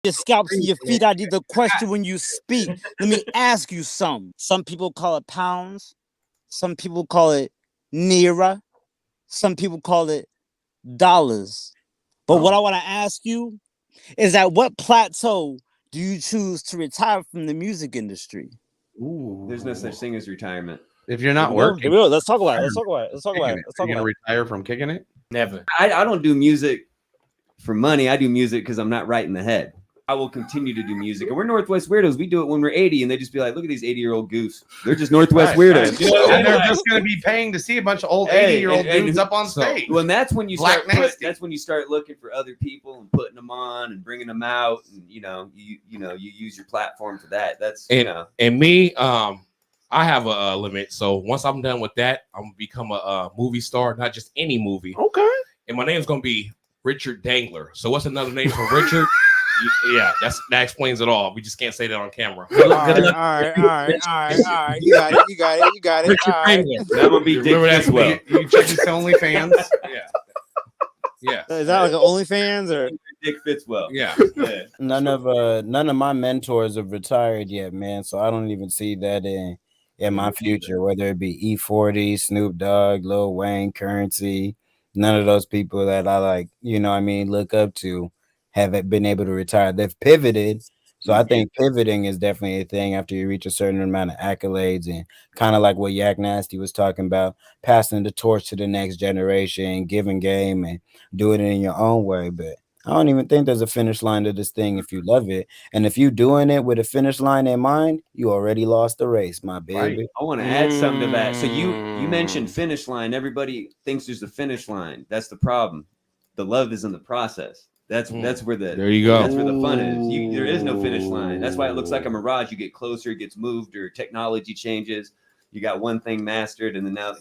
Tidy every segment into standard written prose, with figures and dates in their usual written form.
Your scalp to your feet. I need the question when you speak. Let me ask you some. Some people call it pounds. Some people call it Naira. Some people call it dollars. But what I want to ask you is at what plateau do you choose to retire from the music industry? Ooh. There's no such thing as retirement. If you're not Here we go. working, Here we go. Let's talk about it. Let's talk about it. Let's talk about it. Let's talk you're about gonna it. retire from kicking it? Never. I don't do music for money. I do music because I'm not right in the head. I will continue to do music. And we're Northwest Weirdoz. We do it when we're 80, and they just be like, look at these 80-year-old goofs. They're just Northwest Weirdoz. Right. You know what I And mean? they're just going to be paying to see a bunch of old 80-year-old dudes up on stage. Well, and that's when you Black start. Nasty. That's when you start looking for other people and putting them on and bringing them out, and you use your platform for that. That's And me, I have a limit. So once I'm done with that, I'm gonna become a movie star, not just any movie. Okay. And my name's gonna be Richard Dangler. So what's another name for Richard? Yeah, that explains it all. We just can't say that on camera. All right. You got it. Richard All right. Dangler. that would be Dick Remember that? Fitzwell. You check his OnlyFans. Yeah. Is that like an OnlyFans or? Dick Fitzwell. Yeah. Yeah. None of my mentors have retired yet, man. So I don't even see that in my future, whether it be E40, Snoop Dogg, Lil Wayne, Currency. None of those people that I like, look up to have been able to retire. They've pivoted. So I think pivoting is definitely a thing after you reach a certain amount of accolades, and kind of like what Yak Nasty was talking about, passing the torch to the next generation, giving game and doing it in your own way. But I don't even think there's a finish line to this thing if you love it. And if you're doing it with a finish line in mind, you already lost the race, my baby. Right. I want to add something to that. So you mentioned finish line. Everybody thinks there's a finish line. That's the problem. The love is in the process. That's where There you go. That's where the fun is. There is no finish line. That's why it looks like a mirage. You get closer, it gets moved, or technology changes. You got one thing mastered, and then now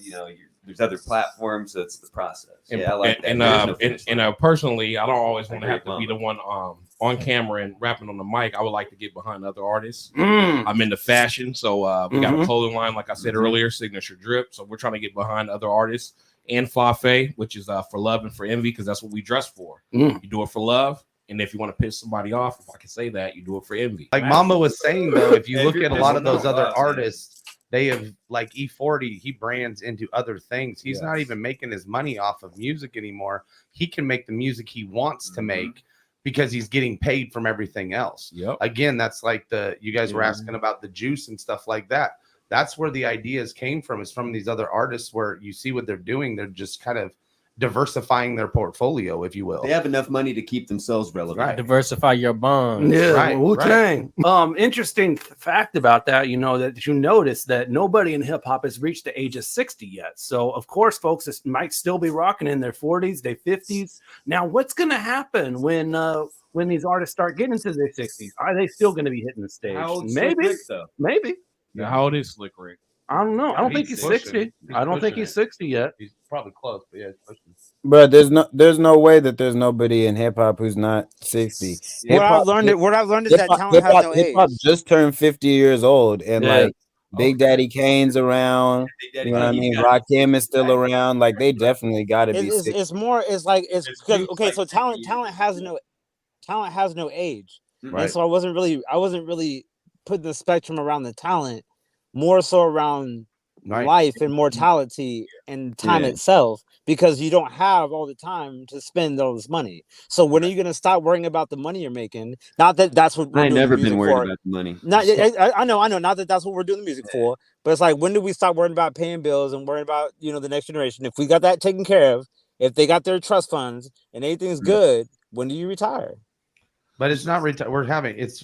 there's other platforms. So it's the process. I like that. And personally, I don't always want to have to be the one on camera and rapping on the mic. I would like to get behind other artists. I'm into fashion, so we got a clothing line, like I said earlier, Signature Drip. So we're trying to get behind other artists. And Fafe, which is for love and for envy, because that's what we dress for. You do it for love, and if you want to piss somebody off, if I can say that, you do it for envy. Like Mamba was saying, though, if you look at a lot of those other artists, they have, like E40, he brands into other things. He's not even making his money off of music anymore. He can make the music he wants to make because he's getting paid from everything else. Again, that's like you guys were asking about the juice and stuff like that. That's where the ideas came from, is from these other artists where you see what they're doing. They're just kind of diversifying their portfolio, if you will. They have enough money to keep themselves relevant. Right. Diversify your bonds. Yeah, right, Wu-Tang. Interesting fact about that, that you notice that nobody in hip hop has reached the age of 60 yet. So of course, folks might still be rocking in their 40s, their 50s. Now, what's going to happen when these artists start getting into their 60s? Are they still going to be hitting the stage? How old's Maybe. Slick Rick, though? Maybe. How old is Slick Rick? I don't know. I don't think he's 60. He's I don't think pushing he's it. 60 yet. He's probably close, but yeah, he's pushing. But there's no way that there's nobody in hip hop who's not 60. What I've learned is that talent has no age. Hip hop just turned 50 years old, and like Big Daddy Kane's around. You know what I mean? Rakim is still around. Like they definitely got to be. It's more. It's like okay. So talent has no age. Right. And so I wasn't really putting the spectrum around the talent, more so around life and mortality and time itself, because you don't have all the time to spend all this money. So when are you going to stop worrying about the money you're making? Not that that's what I've never been worried about the money. I know. Not that that's what we're doing the music for, but it's like, when do we stop worrying about paying bills and worrying about the next generation? If we got that taken care of, if they got their trust funds and everything's good, when do you retire? But it's not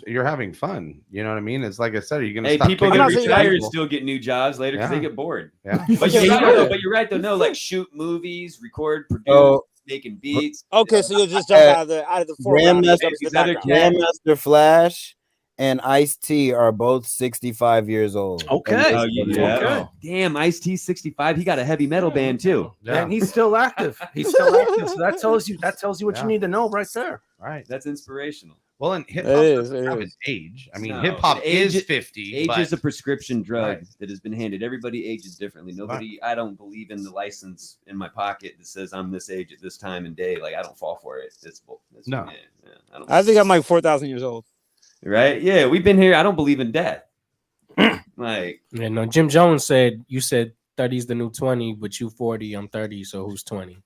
you're having fun. You know what I mean? It's like I said, are you gonna Hey, stop people kicking get people? retired and still get new jobs later because they get bored. Yeah. But you're right though. No, like shoot movies, record, produce, making beats. Okay, so you'll just jump out of the foreground. Grandmaster Flash and Ice-T are both 65 years old. Okay. Okay. Damn, Ice-T 65. He got a heavy metal band too. Yeah. And he's still active. So that tells you what you need to know right there. Right. That's inspirational. Well, and hip hop doesn't have an age. I mean, hip hop is 50. Age is a prescription drug that has been handed. Everybody ages differently. I don't believe in the license in my pocket that says I'm this age at this time and day. Like, I don't fall for it. Yeah, I think I'm like 4,000 years old. right. Yeah, we've been here. I don't believe in death. Like, Yeah, no. Jim Jones said you said 30 is the new 20, but you 40, I'm 30. So who's 20?